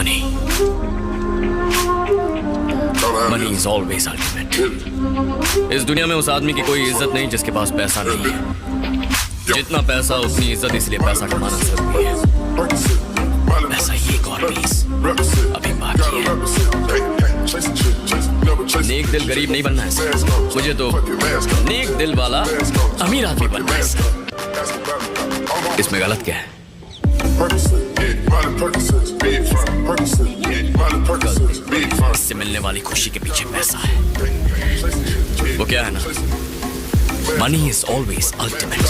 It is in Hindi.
Money money is always ultimate. इस दुनिया में उस आदमी की कोई इज्जत नहीं जिसके पास पैसा नहीं है। जितना पैसा उतनी इज्जत, इसलिए पैसा कमाना जरूरी है। पैसा ही एक और प्लीज अभी बाकी है। नेक दिल गरीब नहीं बनना है, मुझे तो नेक दिल वाला अमीर आदमी बनना है। इसमें गलत क्या है? इससे मिलने वाली खुशी के पीछे पैसा है। वो क्या है ना, मनी इज ऑलवेज अल्टीमेट।